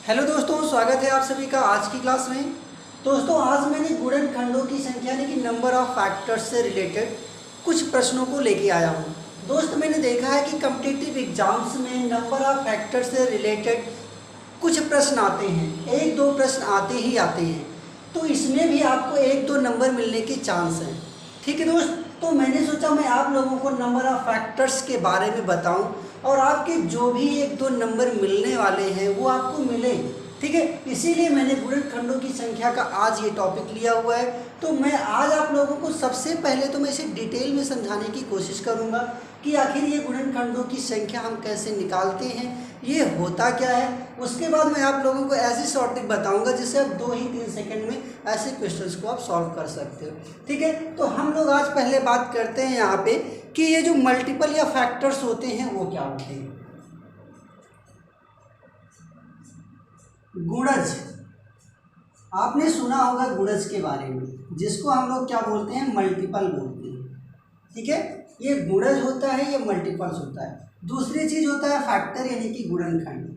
Hello दोस्तों, स्वागत है आप सभी का आज की क्लास में। दोस्तों, आज मैंने गुणनखंडों की संख्या यानी कि नंबर ऑफ फैक्टर्स से रिलेटेड कुछ प्रश्नों को लेके आया हूँ। दोस्त, मैंने देखा है कि कॉम्पिटिटिव एग्जाम्स में नंबर ऑफ फैक्टर्स से रिलेटेड कुछ प्रश्न आते हैं, एक दो प्रश्न आते ही आते हैं, तो इसमें भी आपको एक दो नंबर मिलने के चांस हैं। ठीक है दोस्त, तो मैंने सोचा मैं आप लोगों को नंबर ऑफ फैक्टर्स के बारे में बताऊं और आपके जो भी एक दो नंबर मिलने वाले हैं वो आपको मिले। ठीक है, इसीलिए मैंने गुणनखंडों की संख्या का आज ये टॉपिक लिया हुआ है। तो मैं आज आप लोगों को सबसे पहले तो मैं इसे डिटेल में समझाने की कोशिश करूंगा कि आखिर ये गुणनखंडों की संख्या हम कैसे निकालते हैं, ये होता क्या है। उसके बाद मैं आप लोगों को ऐसी शॉर्ट ट्रिक बताऊंगा जिससे आप 2 ही 3 सेकंड में ऐसे क्वेश्चंस को आप सॉल्व कर सकते हो। ठीक है, तो हम लोग आज पहले बात करते हैं यहाँ पे कि ये जो मल्टीपल या फैक्टर्स होते हैं वो क्या होते हैं। गुणज, आपने सुना होगा गुणज के बारे में, जिसको हम लोग क्या बोलते हैं, मल्टीपल बोलते हैं। ठीक है, ये गुणज होता है, ये मल्टीपल्स होता है। दूसरी चीज होता है फैक्टर यानी कि गुणनखंड,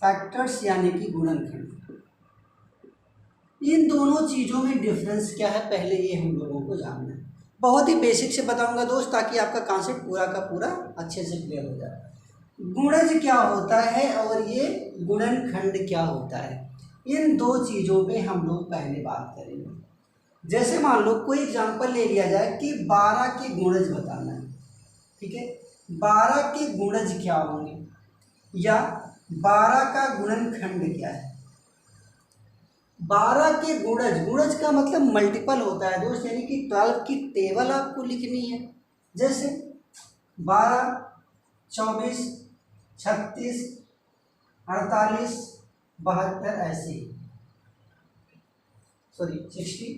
फैक्टर्स यानी कि गुणनखंड। इन दोनों चीजों में डिफरेंस क्या है, पहले ये हम लोगों को जानना है। बहुत ही बेसिक से बताऊंगा दोस्त, ताकि आपका कॉन्सेप्ट पूरा का पूरा अच्छे से क्लियर हो जाए। गुणज क्या होता है और ये गुणनखंड क्या होता है, इन दो चीज़ों पे हम लोग पहले बात करेंगे। जैसे मान लो कोई एग्जांपल ले लिया जाए कि 12 के गुणज बताना है। ठीक है, 12 के गुणज क्या होंगे या 12 का गुणनखंड क्या है। 12 के गुणज, गुणज का मतलब मल्टीपल होता है दोस्त, यानी कि 12 की टेबल आपको लिखनी है। जैसे 12, 24, 36, 48, 72, ऐसे ही, सॉरी 60।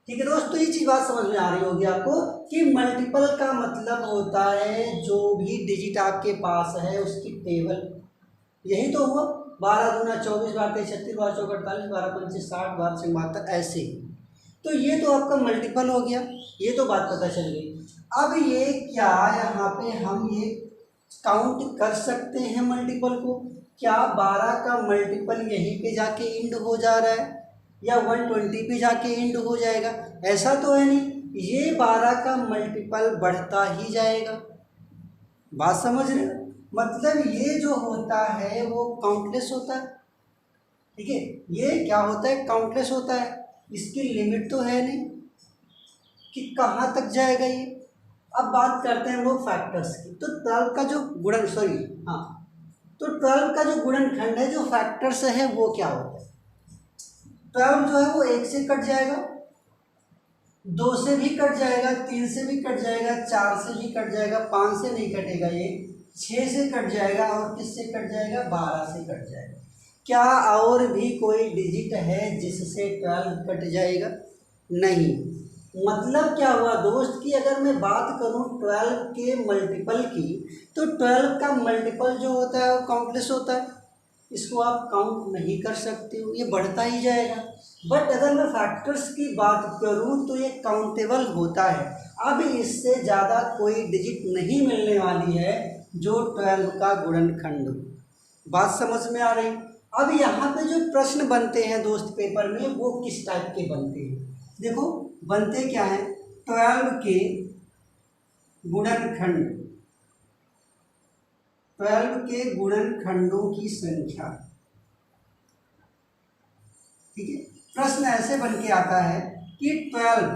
ठीक है दोस्तों, ये चीज बात समझ में आ रही होगी आपको कि मल्टीपल का मतलब होता है जो भी डिजिट आपके पास है उसकी टेबल। यही तो हुआ, 12 दूना 24, 12 तेईस 36, 12 चौक 48, 12 पंचे 60, 12 छः 72, ऐसे ही। तो ये तो आपका मल्टीपल हो गया, ये तो बात पता चल गई। अब ये क्या, यहाँ पे हम ये काउंट कर सकते हैं मल्टीपल को। क्या 12 का मल्टीपल यहीं पे जाके इंड हो जा रहा है या 120 पे जाके इंड हो जाएगा, ऐसा तो है नहीं। ये 12 का मल्टीपल बढ़ता ही जाएगा। बात समझ रहे हो, मतलब ये जो होता है वो काउंटलेस होता है। ठीक है, ये क्या होता है, काउंटलेस होता है। इसकी लिमिट तो है नहीं कि कहाँ तक जाएगा ये। अब बात करते हैं हम लोग फैक्टर्स की। तो 12 का जो गुणन, सॉरी हाँ, तो 12 का जो गुणनखंड है, जो फैक्टर्स है, वो क्या होता है। 12 जो है वो 1 से कट जाएगा, 2 से भी कट जाएगा, 3 से भी कट जाएगा, 4 से भी कट जाएगा, 5 से नहीं कटेगा, ये 6 से कट जाएगा, और किससे कट जाएगा, 12 से कट जाएगा। क्या और भी कोई डिजिट है जिससे 12 कट जाएगा, नहीं। मतलब क्या हुआ दोस्त कि अगर मैं बात करूं 12 के मल्टीपल की, तो 12 का मल्टीपल जो होता है वो काउंटलेस होता है, इसको आप काउंट नहीं कर सकते हो, ये बढ़ता ही जाएगा। बट अगर मैं फैक्टर्स की बात करूं तो ये काउंटेबल होता है। अब इससे ज़्यादा कोई डिजिट नहीं मिलने वाली है जो 12 का गुणनखंड हो। बात समझ में आ रही। अब यहाँ पे जो प्रश्न बनते हैं दोस्त पेपर में, वो किस टाइप के बनते हैं, देखो बनते क्या है, 12 के गुणनखंड, 12 के गुणनखंडों की संख्या। ठीक है, प्रश्न ऐसे बन के आता है कि 12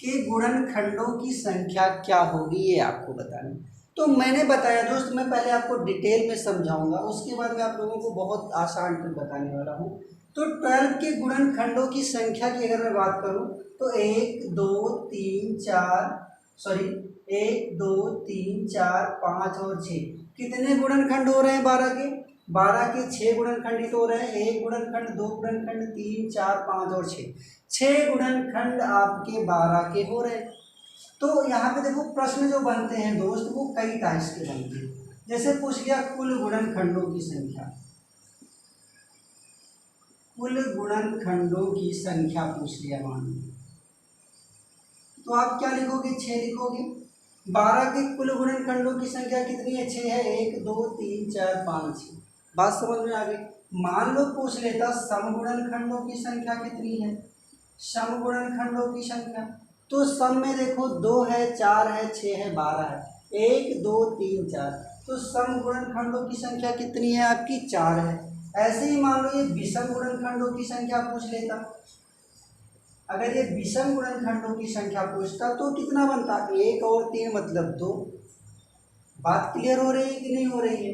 के गुणनखंडों की संख्या क्या होगी, ये आपको बताना। तो मैंने बताया दोस्त, मैं पहले आपको डिटेल में समझाऊंगा, उसके बाद मैं आप लोगों को बहुत आसान ट्रिक बताने वाला हूँ। तो 12 के गुणनखंडों की संख्या की अगर मैं बात करूँ तो 1 2 3 4, सॉरी 1 2 3 4 5 और 6, कितने गुणनखंड हो रहे हैं 12 के, 12 के 6 गुणनखंडित हो रहे हैं। 1 गुणनखंड, 2 गुणनखंड, 3 4 5 और 6 गुणनखंड आपके 12 के हो रहे हैं। तो यहाँ पे देखो प्रश्न जो बनते हैं दोस्त वो कई टाइप्स के बनते हैं। जैसे पूछ लिया कुल गुणनखंडों की संख्या, कुल गुणनखंडों की संख्या पूछ लिया मान लो, तो आप क्या लिखोगे, 6 लिखोगे। 12 के कुल गुणनखंडों की संख्या कितनी है? 6 है। 1 2 3 4 5 6। बात समझ में आ गई। मान लो पूछ लेता समगुणनखंडों की संख्या कितनी है, समगुणनखंडों की संख्या। तो सम में देखो 2 है, 4 है, 6 है, 12 है। 1 2 3 4। तो समगुणनखंडों की संख्या कितनी है आपकी? 4 है। ऐसे ही मान लो ये विषम गुणनखंडों की संख्या पूछ लेता। अगर ये विषम गुणनखंडों की संख्या पूछता तो कितना बनता? 1 और 3 मतलब 2। बात क्लियर हो रही है कि नहीं हो रही है?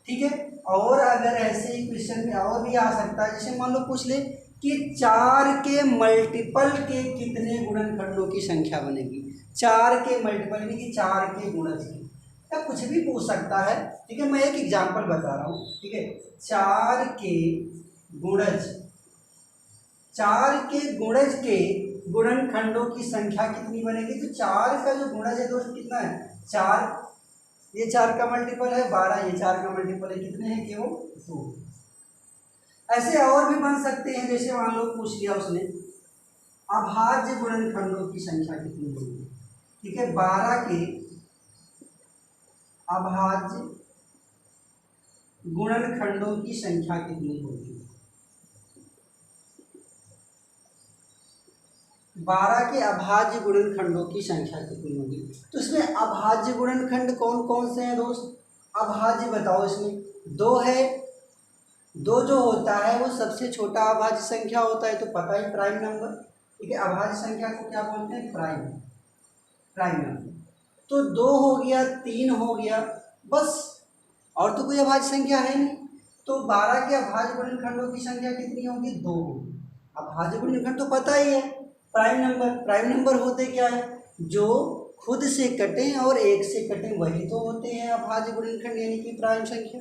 ठीक है। और अगर ऐसे ही क्वेश्चन में और भी आ सकता है, जैसे मान लो पूछ ले कि 4 के मल्टीपल के कितने गुणनखंडों की संख्या बनेगी। 4 के मल्टीपल यानी कि 4 के गुणज की, या कुछ भी पूछ सकता है। ठीक है, मैं एक एग्जांपल बता रहा हूँ। ठीक है, 4 के गुणज, 4 के गुणज के गुणनखंडों की संख्या कितनी बनेगी? तो 4 का जो गुणज है दोस्त कितना है? 4। ये 4 का मल्टीपल है 12, ये 4 का मल्टीपल है कितने हैं? केवल 2। ऐसे और भी बन सकते हैं, जैसे मान लो पूछ लिया उसने अभाज्य गुणनखंडों की संख्या कितनी होगी। ठीक है, 12 के अभाज्य गुणनखंडों की संख्या कितनी होगी? 12 के अभाज्य गुणनखंडों की संख्या कितनी होगी? तो इसमें अभाज्य गुणनखंड कौन कौन से हैं दोस्त? अभाज्य बताओ। इसमें 2 है। 2 जो होता है वो सबसे छोटा अभाज्य संख्या होता है, तो पता ही प्राइम नंबर। ठीक है, अभाज्य संख्या को क्या बोलते हैं? Prime, prime number. तो 2 हो गया, 3 हो गया, बस। और तो कोई अभाज्य संख्या है नहीं। तो 12 के अभाज्य गुणनखंडों की संख्या कितनी होगी? 2 होगी। अभाज्य गुणनखंड तो पता ही है, प्राइम नंबर। प्राइम नंबर होते क्या है? जो खुद से कटें और 1 से कटें वही तो होते हैं अभाज्य गुणनखंड, यानी कि प्राइम संख्या।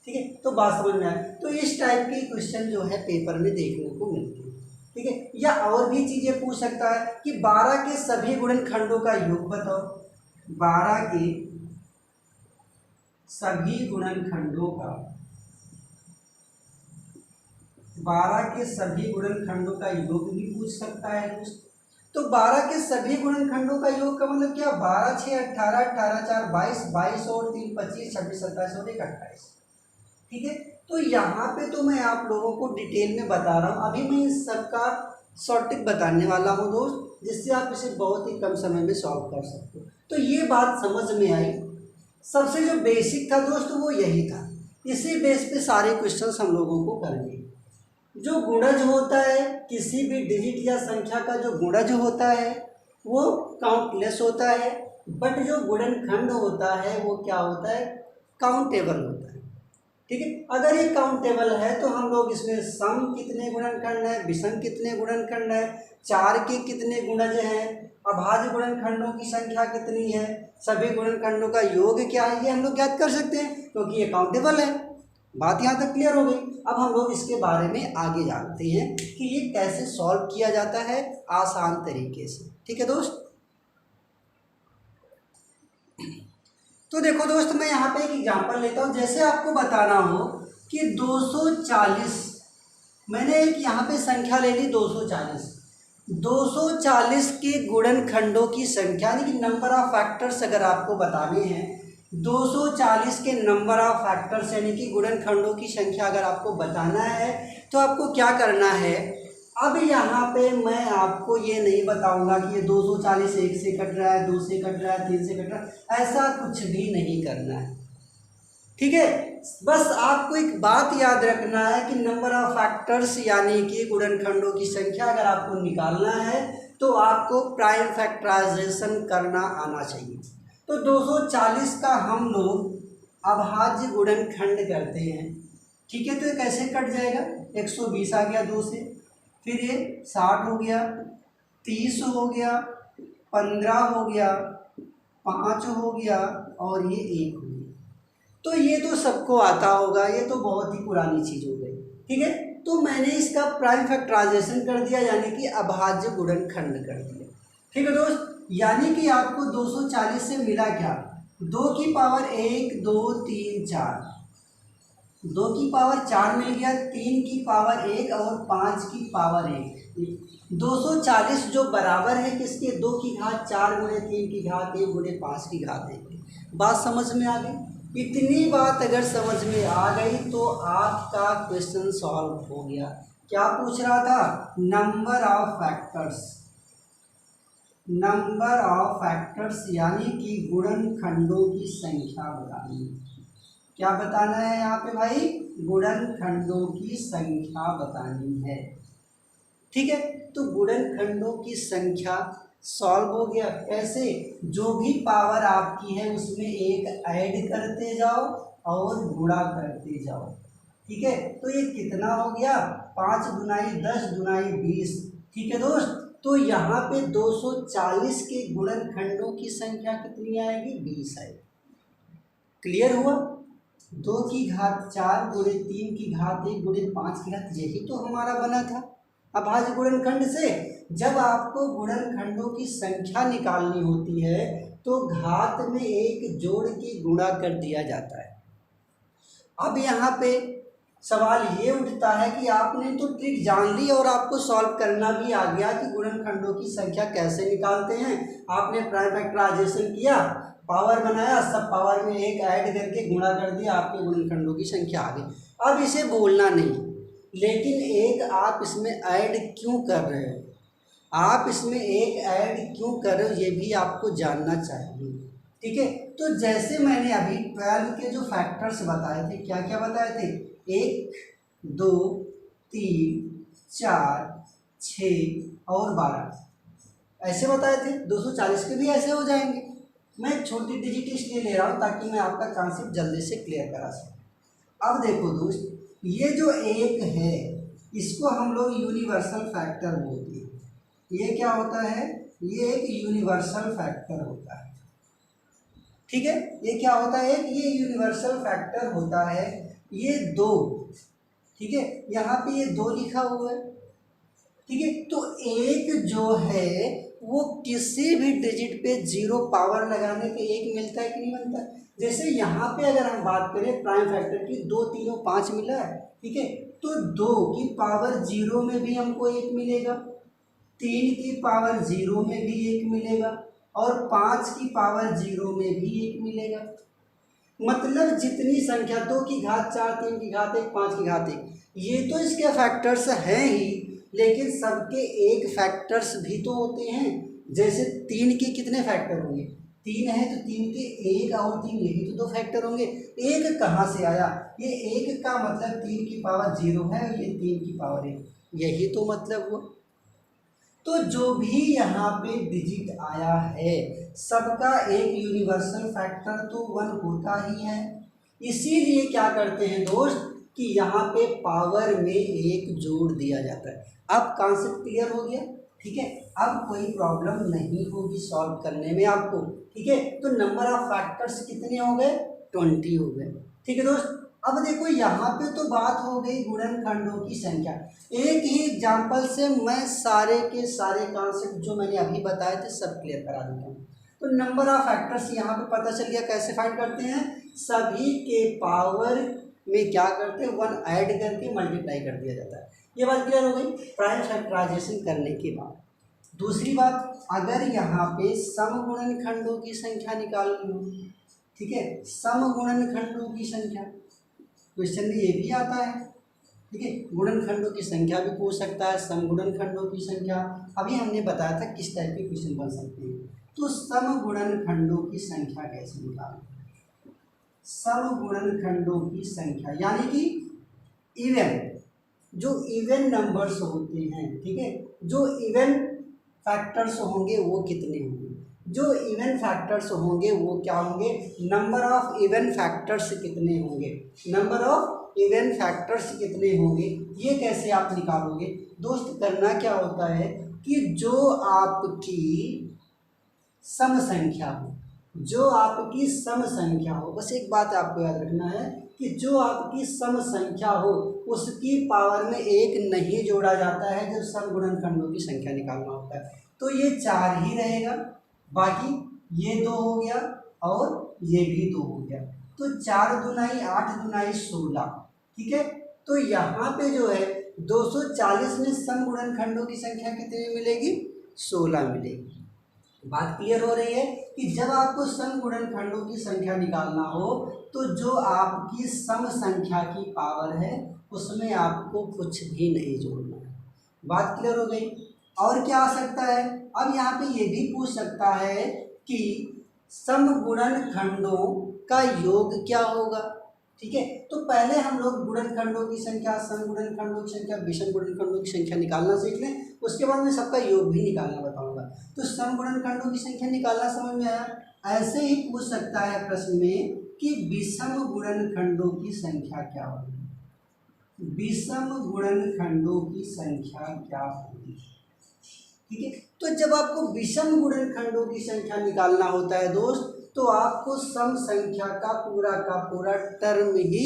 ठीक है, तो बात समझ में आए। तो इस टाइप के क्वेश्चन जो है पेपर में देखने को मिलते हैं। ठीक है, या और भी चीजें पूछ सकता है कि 12 के सभी गुणनखंडों का योग बताओ। 12 के सभी गुणनखंडों का, 12 के सभी गुणनखंडों का योग भी पूछ सकता है दोस्त। तो 12 के सभी गुणनखंडों का योग का मतलब क्या? 12 6 18, 18 4 22, 22 और 3 25, 26 27 और 1 28। ठीक है, तो यहाँ पे तो मैं आप लोगों को डिटेल में बता रहा हूँ। अभी मैं इस सबका शॉर्ट ट्रिक बताने वाला हूँ दोस्त, जिससे आप इसे बहुत ही कम समय में सॉल्व कर सकते हो। तो ये बात समझ में आई। सबसे जो बेसिक था दोस्त वो यही था। इसी बेस पे सारे क्वेश्चंस हम लोगों को करेंगे। जो गुणज होता है, किसी भी डिजिट या संख्या का जो गुणज होता है वो काउंटलेस होता है, बट जो गुणनखंड होता है वो क्या होता है? काउंटेबल होता है। ठीक है, अगर ये काउंटेबल है तो हम लोग इसमें सम कितने गुणनखंड है, विषम कितने गुणनखंड है, 4 के कितने गुणज हैं, अभाज्य गुणनखंडों की संख्या कितनी है, सभी गुणनखंडों का योग क्या है, ये हम लोग ज्ञात कर सकते हैं क्योंकि ये काउंटेबल है। बात यहाँ तक क्लियर हो गई। अब हम लोग इसके बारे में आगे जानते हैं कि ये कैसे सॉल्व किया जाता है आसान तरीके से। ठीक है दोस्त, तो देखो दोस्त मैं यहाँ पे एक एग्जांपल लेता हूँ। जैसे आपको बताना हो कि 240, मैंने एक यहाँ पे संख्या ले ली 240। 240 के गुणनखंडों की संख्या यानी कि नंबर ऑफ फैक्टर्स अगर आपको बताने हैं, 240 के नंबर ऑफ फैक्टर्स यानी कि गुणनखंडों की संख्या अगर आपको बताना है तो आपको क्या करना है? अब यहाँ पे मैं आपको ये नहीं बताऊंगा कि ये 240 1 से कट रहा है, 2 से कट रहा है, 3 से कट रहा है, ऐसा कुछ भी नहीं करना है। ठीक है, बस आपको एक बात याद रखना है कि नंबर ऑफ फैक्टर्स यानी कि गुणनखंडों की संख्या अगर आपको निकालना है तो आपको प्राइम फैक्टराइजेशन करना आना चाहिए। तो 240 का हम लोग अभाज्य गुणनखंड करते हैं। ठीक है, तो ये कैसे कट जाएगा? 120 आ गया 2 से, फिर ये 60 हो गया, 30 हो गया, 15 हो गया, 5 हो गया और ये 1 हो गया। तो ये तो सबको आता होगा, ये तो बहुत ही पुरानी चीज़ हो गई। ठीक है, तो मैंने इसका प्राइम फैक्टराइजेशन कर दिया यानी कि अभाज्य गुणनखंड कर दिया। ठीक है दोस्त, यानी कि आपको 240 से मिला क्या? 2 की पावर 1 2 3 4, 2 की पावर 4 मिल गया, 3 की पावर 1 और 5 की पावर 1, 240 जो बराबर है किसके, 2 की घात 4 गुणे 3 की घात 1 गुणे 5 की घात 1। बात समझ में आ गई? इतनी बात अगर समझ में आ गई तो आपका क्वेश्चन सॉल्व हो गया। क्या पूछ रहा था? Number of factors, number of factors यानी कि गुणनखंडों की संख्या बतानी। क्या बताना है यहाँ पे भाई? गुणनखंडों की संख्या बतानी है। ठीक है, तो गुणनखंडों की संख्या सॉल्व हो गया। कैसे? जो भी पावर आपकी है उसमें एक ऐड करते जाओ और गुणा करते जाओ। ठीक है, तो ये कितना हो गया? 5 दुनाई 10 दुनाई 20। ठीक है दोस्त, तो यहाँ पे 240 के गुणनखंडों की संख्या कितनी आएगी? 20 आएगी। क्लियर हुआ? 2 की घात 4 गुणे 3 की घात 1 गुणे 5 की घात, यही तो हमारा बना था अभाज्य गुणनखंड से। जब आपको गुणनखंडों की संख्या निकालनी होती है तो घात में एक जोड़ के गुणा कर दिया जाता है। अब यहाँ पे सवाल ये उठता है कि आपने तो ट्रिक जान ली और आपको सॉल्व करना भी आ गया कि गुणनखंडों की संख्या कैसे निकालते हैं। आपने प्राइम फैक्टराइजेशन किया, पावर बनाया, सब पावर में एक ऐड करके गुणा कर दिया, आपके गुणनखंडों की संख्या आ गई। अब इसे बोलना नहीं, लेकिन एक आप इसमें ऐड क्यों कर रहे हो, आप इसमें एक ऐड क्यों कर रहे हो ये भी आपको जानना चाहिए। ठीक है, तो जैसे मैंने अभी 12 के जो फैक्टर्स बताए थे, क्या क्या बताए थे? 1 2 3 4 6 और 12 ऐसे बताए थे। 240 के भी ऐसे हो जाएंगे। मैं छोटी डिजिट इसलिए ले रहा हूँ ताकि मैं आपका कॉन्सेप्ट जल्दी से क्लियर करा सकूँ। अब देखो दोस्त, ये जो एक है इसको हम लोग यूनिवर्सल फैक्टर बोलते हैं। ये क्या होता है? ये एक यूनिवर्सल फैक्टर होता है। ठीक है, ये क्या होता है? ये यूनिवर्सल फैक्टर होता है। ये 2, ठीक है, यहाँ पे ये 2 लिखा हुआ है। ठीक है, तो एक जो है वो किसी भी डिजिट पे 0 पावर लगाने पे एक मिलता है कि नहीं मिलता? जैसे यहाँ पे अगर हम बात करें प्राइम फैक्टर की, 2 3 5 मिला है। ठीक है, तो 2 की पावर 0 में भी हमको 1 मिलेगा, 3 की पावर 0 में भी 1 मिलेगा और 5 की पावर 0 में भी 1 मिलेगा। मतलब जितनी संख्या 2 की घात 4 3 की घात 1 5 की घात 1, ये तो इसके फैक्टर्स हैं ही, लेकिन सबके एक फैक्टर्स भी तो होते हैं। जैसे 3 के कितने फैक्टर होंगे? 3 है तो 3 के 1 और 3, यही तो 2 फैक्टर होंगे। 1 कहाँ से आया? ये 1 का मतलब 3 की पावर 0 है और ये 3 की पावर 1, यही तो मतलब हुआ। तो जो भी यहाँ पे डिजिट आया है सबका एक यूनिवर्सल फैक्टर तो 1 होता ही है। इसीलिए क्या करते हैं दोस्त कि यहाँ पे पावर में एक जोड़ दिया जाता है। अब कॉन्सेप्ट क्लियर हो गया? ठीक है, अब कोई प्रॉब्लम नहीं होगी सॉल्व करने में आपको। ठीक है, तो नंबर ऑफ फैक्टर्स कितने हो गए? 20 हो गए। ठीक है दोस्त, अब देखो यहाँ पे तो बात हो गई गुणनखंडों की संख्या। एक ही एग्जाम्पल से मैं सारे के सारे कॉन्सेप्ट जो मैंने अभी बताए थे सब क्लियर करा देता हूँ। तो नंबर ऑफ फैक्टर्स यहाँ पे पता चल गया कैसे फाइंड करते हैं। सभी के पावर में क्या करते हैं? 1 ऐड करके मल्टीप्लाई कर दिया जाता है। ये बात क्लियर हो गई प्राइम फैक्टराइजेशन करने के बाद। दूसरी बात, अगर यहाँ पे समगुणनखंडों की संख्या निकालनी हो, ठीक है, समगुणनखंडों की संख्या क्वेश्चन में ये भी आता है। ठीक है, गुणनखंडों की संख्या भी पूछ सकता है, समगुणनखंडों की संख्या। अभी हमने बताया था किस टाइप के क्वेश्चन बन सकते हैं। तो समगुणनखंडों की संख्या कैसे निकालें? समगुणनखंडों की संख्या यानी कि इवन, जो इवन नंबर्स होते हैं, ठीक है, जो इवन फैक्टर्स होंगे वो कितने होंगे? जो इवन फैक्टर्स होंगे वो क्या होंगे? नंबर ऑफ इवन फैक्टर्स कितने होंगे? नंबर ऑफ इवन फैक्टर्स कितने होंगे ये कैसे आप निकालोगे दोस्त? करना क्या होता है कि जो आपकी सम संख्या हो, जो आपकी सम संख्या हो, बस एक बात आपको याद रखना है कि जो आपकी सम संख्या हो उसकी पावर में 1 नहीं जोड़ा जाता है जब सम गुणनखंडों की संख्या निकालना होता है। तो ये 4 ही रहेगा, बाकी ये 2 हो गया और ये भी 2 हो गया। तो 4 दुनाई 8 दुनाई 16। ठीक है, तो यहाँ पे जो है 240 में सम गुणनखंडों की संख्या कितनी मिलेगी? 16 मिलेगी। बात क्लियर हो रही है कि जब आपको सम गुणनखंडों की संख्या निकालना हो तो जो आपकी सम संख्या की पावर है उसमें आपको कुछ भी नहीं जोड़ना है। बात क्लियर हो गई। और क्या आ सकता है? अब यहाँ पे ये भी पूछ सकता है कि सम गुणनखंडों का योग क्या होगा। ठीक है, तो पहले हम लोग गुणनखंडों की संख्या, सम गुणनखंडों की संख्या, विषम गुणनखंडों की संख्या निकालना सीख लें, उसके बाद मैं सबका योग भी निकालना बताऊंगा। तो सम गुणनखंडों की संख्या निकालना समझ में आया। ऐसे ही पूछ सकता है प्रश्न में कि विषम गुणनखंडों की संख्या क्या होगी, विषम गुणनखंडों की संख्या क्या होगी। ठीक है, तो जब आपको विषम गुणनखंडों की संख्या निकालना होता है दोस्त, तो आपको सम संख्या का पूरा टर्म ही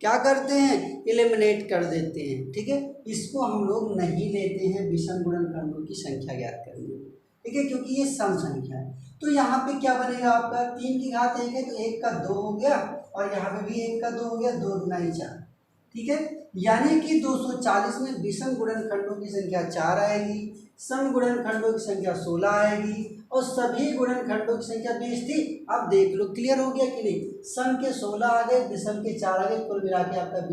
क्या करते हैं, एलिमिनेट कर देते हैं। ठीक है, इसको हम लोग नहीं लेते हैं विषम गुणनखंडों की संख्या ज्ञात करने। ठीक है, क्योंकि ये सम संख्या है। तो यहाँ पे क्या बनेगा आपका, 3 की घात 1 है तो 1 का 2 हो गया, और यहाँ पे भी 1 का 2 हो गया, 2 गुना 4। ठीक है, यानी कि 240 में विषम गुणनखंडों की संख्या 4 आएगी, सम गुणनखंडों की संख्या 16 आएगी, और सभी गुणनखंडों की संख्या 20 थी। अब देख लो क्लियर हो गया कि नहीं, सम के 16 आ गए, विषम के 4 आ गए, कुल मिला के आपका